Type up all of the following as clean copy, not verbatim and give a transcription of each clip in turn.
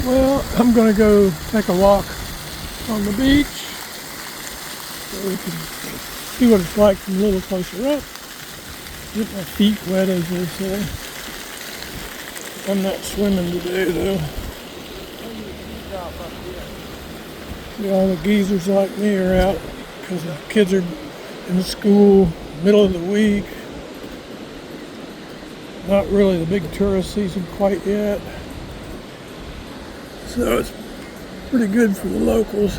Well, I'm going to go take a walk on the beach so we can see what it's like from a little closer up. Get my feet wet, as they say. I'm not swimming today, though. See, all the geezers like me are out because the kids are in school, middle of the week. Not really the big tourist season quite yet. So it's pretty good for the locals.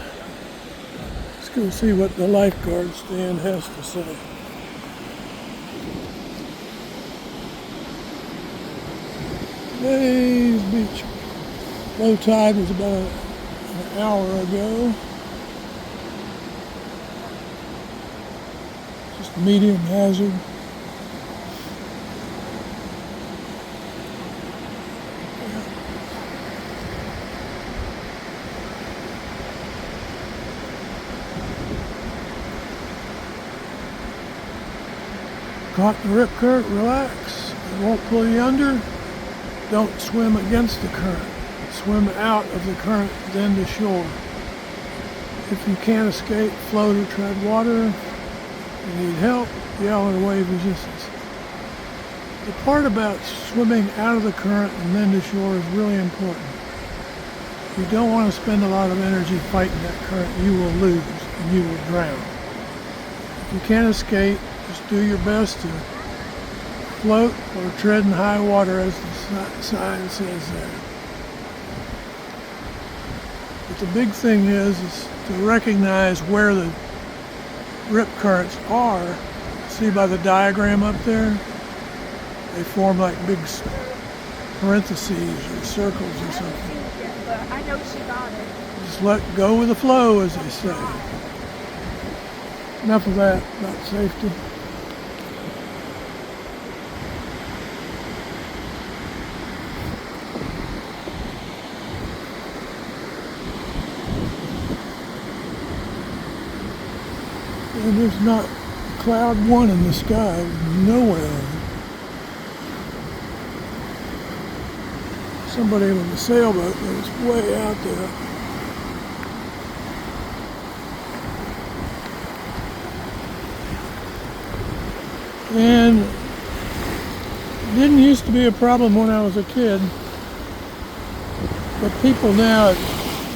Let's go see what the lifeguard stand has to say. Today's beach low tide was about an hour ago. Just medium hazard. Caught the rip current, relax. It won't pull you under. Don't swim against the current. Swim out of the current, then to shore. If you can't escape, float or tread water. If you need help, yell or wave resistance. The part about swimming out of the current and then to shore is really important. You don't want to spend a lot of energy fighting that current. You will lose and you will drown. If you can't escape, just do your best to float or tread in high water, as the sign says there. But the big thing is to recognize where the rip currents are. See by the diagram up there? They form like big parentheses or circles or something. I know she got it. Just let go with the flow, as they say. Enough of that about safety. And there's not cloud one in the sky, nowhere. Somebody with a sailboat that was way out there. And it didn't used to be a problem when I was a kid. But people now,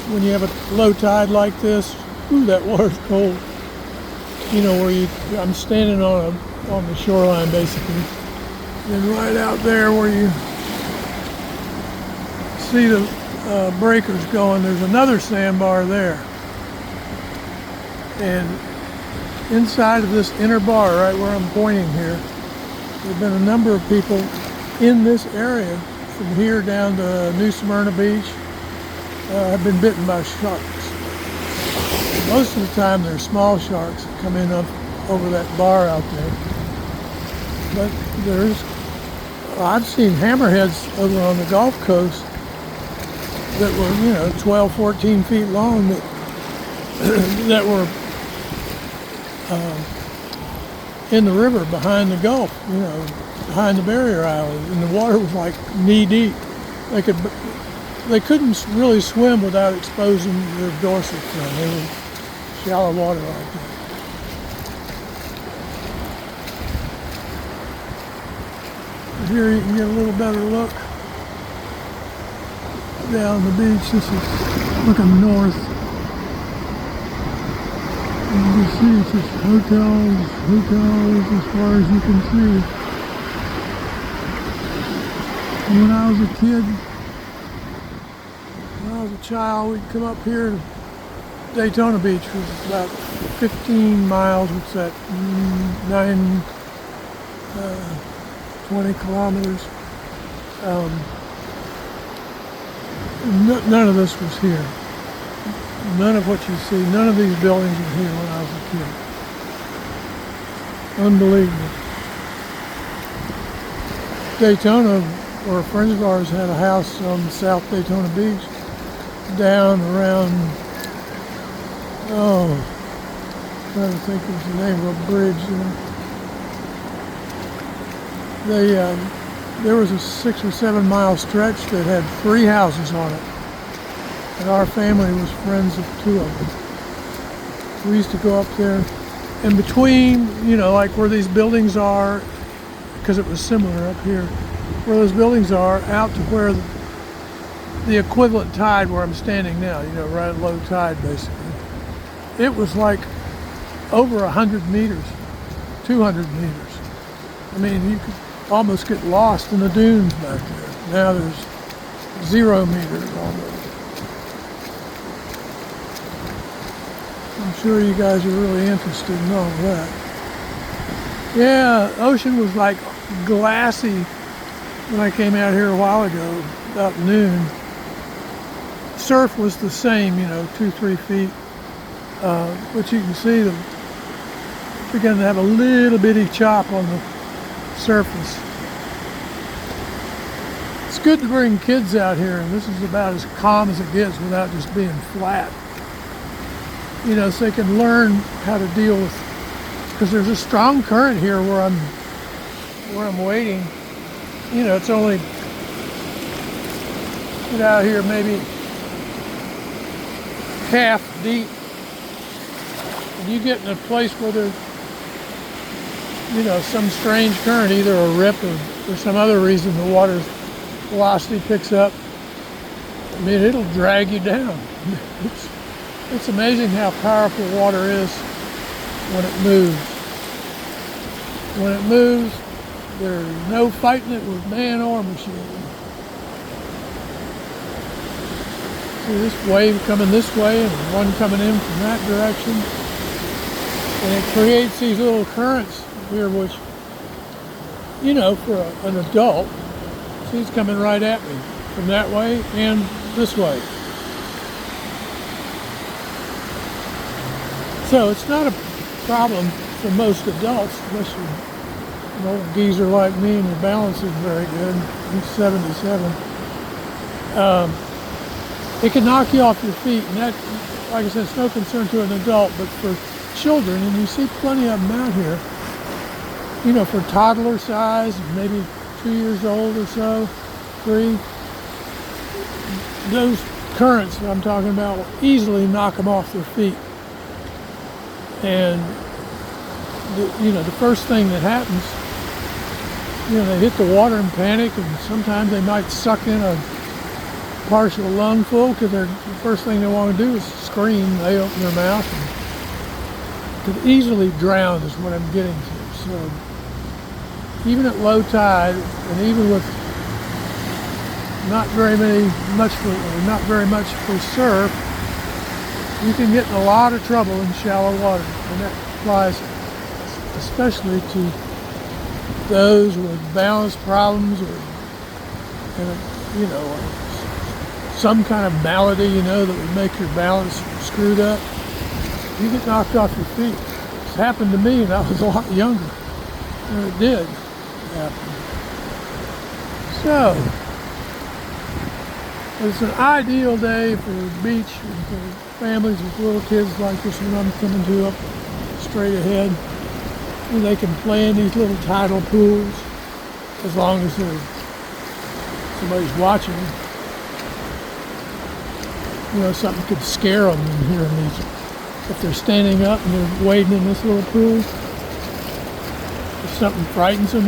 when you have a low tide like this, ooh, that water's cold. You know, I'm standing on the shoreline basically, and right out there where you see the breakers going, there's another sandbar there, and inside of this inner bar, right where I'm pointing here, there have been a number of people in this area from here down to New Smyrna Beach have been bitten by sharks. Most of the time they're small sharks that come in up over that bar out there. But I've seen hammerheads over on the Gulf Coast that were, 12, 14 feet long that were in the river behind the Gulf, behind the barrier island, and the water was like knee deep. They couldn't really swim without exposing their dorsal fin. They were shallow water like that. Here you can get a little better look down the beach. This is looking north. And you can see it's just hotels as far as you can see. And when I was a kid, when I was a child, we'd come up here. Daytona Beach was about 15 miles, what's that, 20 kilometers. None of this was here. None of what you see, none of these buildings were here when I was a kid. Unbelievable. Daytona, where a friend of ours had a house on South Daytona Beach, down around, I'm trying to think of the name of a bridge there. There was a 6 or 7 mile stretch that had 3 houses on it. and our family was friends of two of them. We used to go up there, and between, like where these buildings are, because it was similar up here, where those buildings are, out to where the equivalent tide where I'm standing now, right at low tide basically. It was like over 100 meters, 200 meters. I mean, you could almost get lost in the dunes back there. Now there's 0 meters almost. I'm sure you guys are really interested in all that. Yeah, the ocean was like glassy when I came out here a while ago, about noon. Surf was the same, 2-3 feet. But you can see them beginning to have a little bitty chop on the surface. It's good to bring kids out here, and this is about as calm as it gets without just being flat. So they can learn how to deal with, because there's a strong current here where I'm waiting. It's only, get out here maybe half deep. And you get in a place where there's, some strange current, either a rip or for some other reason the water's velocity picks up. I mean, it'll drag you down. It's amazing how powerful water is when it moves. When it moves, there's no fighting it with man or machine. See this wave coming this way and one coming in from that direction. And it creates these little currents here, which, for an adult, see, it's coming right at me from that way and this way. So it's not a problem for most adults, unless you're an old geezer like me and your balance isn't very good. I'm 77. It can knock you off your feet, and that, like I said, it's no concern to an adult, but for children, and you see plenty of them out here, for toddler size, maybe 2 years old or so, 3, those currents that I'm talking about will easily knock them off their feet. And the first thing that happens, they hit the water and panic, and sometimes they might suck in a partial lungful, because the first thing they want to do is scream. They open their mouth and could easily drown, is what I'm getting to. So even at low tide, and even with not very much for surf, you can get in a lot of trouble in shallow water, and that applies especially to those with balance problems or some kind of malady, that would make your balance screwed up. You get knocked off your feet. It's happened to me when I was a lot younger, and it did happen. So it's an ideal day for the beach and for families with little kids like this one I'm coming to up straight ahead. And they can play in these little tidal pools as long as somebody's watching. Something could scare them in here in these. If they're standing up and they're wading in this little pool, if something frightens them,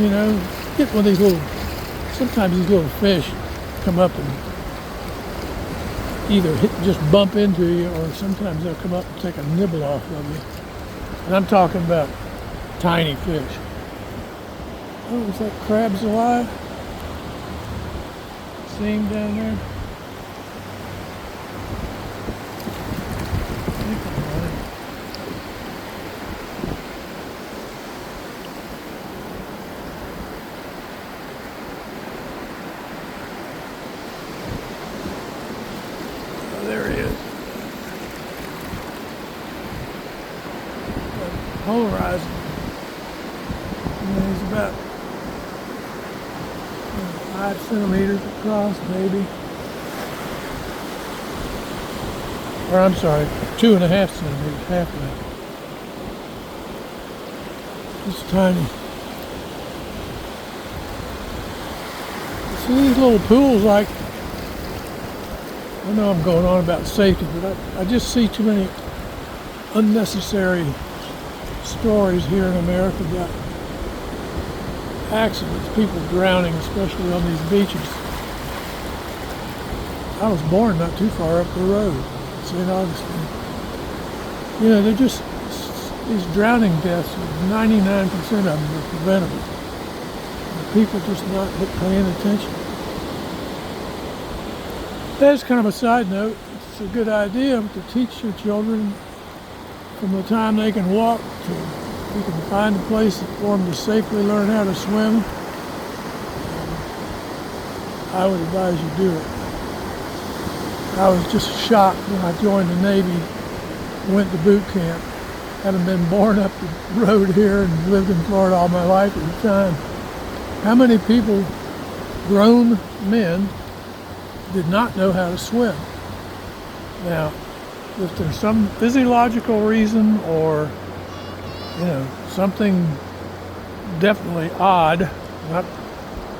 get one of these sometimes these little fish come up and either just bump into you, or sometimes they'll come up and take a nibble off of you. And I'm talking about tiny fish. Oh, is that crabs alive? See him down there? There he is. Polarizing. He's about 5 centimeters across, maybe. Or I'm sorry, 2.5 centimeters, half of that. It's tiny. See these little pools, like I know I'm going on about safety, but I just see too many unnecessary stories here in America about accidents, people drowning, especially on these beaches. I was born not too far up the road, St. Augustine. You know, they're just, these drowning deaths, 99% of them are preventable. And people just not paying attention. That's kind of a side note. It's a good idea to teach your children from the time they can walk to you can find a place for them to safely learn how to swim. I would advise you do it. I was just shocked when I joined the Navy, went to boot camp, having been born up the road here and lived in Florida all my life at the time. How many people, grown men, did not know how to swim? Now, if there's some physiological reason or, you know, something definitely odd, not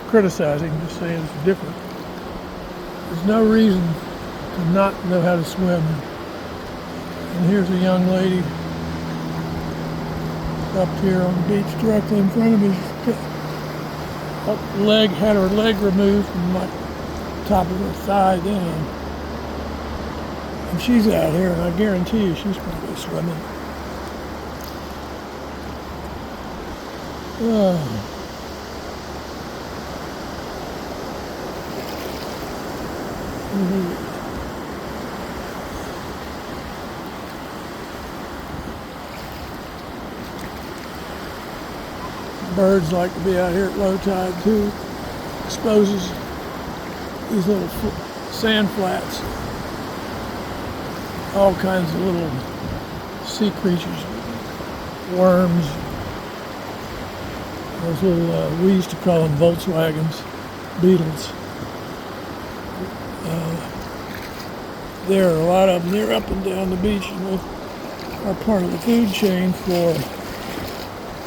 criticizing, just saying it's different, there's no reason to not know how to swim. And here's a young lady up here on the beach directly in front of me. Had her leg removed from my top of her thigh down. And she's out here, and I guarantee you she's probably swimming. Birds like to be out here at low tide too. Exposes these little sand flats. All kinds of little sea creatures, worms. Those little, we used to call them Volkswagens, beetles. There are a lot of them. They're up and down the beach, and they are part of the food chain for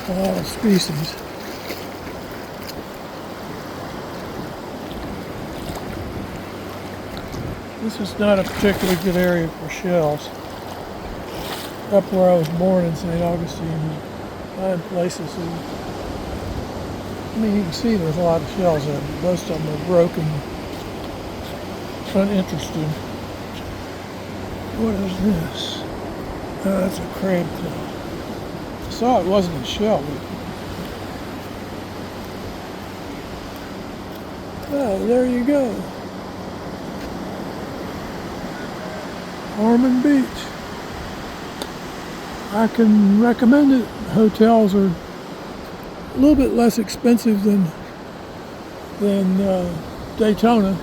a lot of species. This is not a particularly good area for shells. Up where I was born in St. Augustine, you find places I mean, you can see there's a lot of shells in it. Most of them are broken, uninteresting. What is this? Oh, that's a crab tail. I saw it wasn't a shell. Oh, there you go. Ormond Beach. I can recommend it. Hotels are a little bit less expensive than Daytona,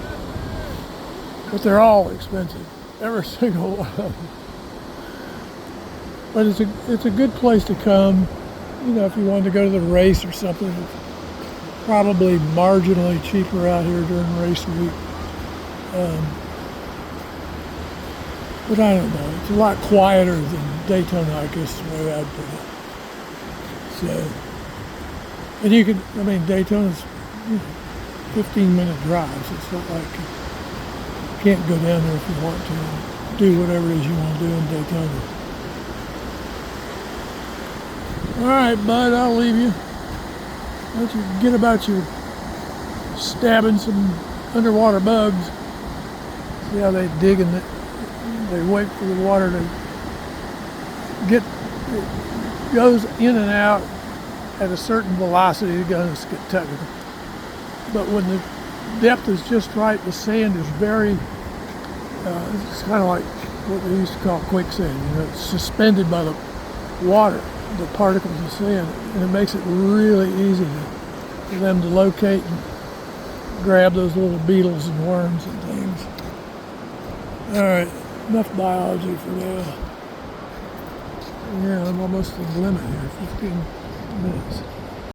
but they're all expensive. Every single one of them. But it's a good place to come. You know, if you wanted to go to the race or something, it's probably marginally cheaper out here during race week. But I don't know. It's a lot quieter than Daytona, I guess is the way I'd put it. So, and you could, I mean, Daytona's 15-minute drive, so it's not like you can't go down there if you want to and do whatever it is you want to do in Daytona. All right, bud, I'll leave you. Why don't you get about your stabbing some underwater bugs. See how they dig in it. They wait for the water to it goes in and out at a certain velocity. You're going to get technical. But when the depth is just right, the sand is very, it's kind of like what they used to call quicksand. You know, it's suspended by the water, the particles of sand, and it makes it really easy for them to locate and grab those little beetles and worms and things. All right, enough biology for now. Yeah, I'm almost to the limit here, 15 minutes.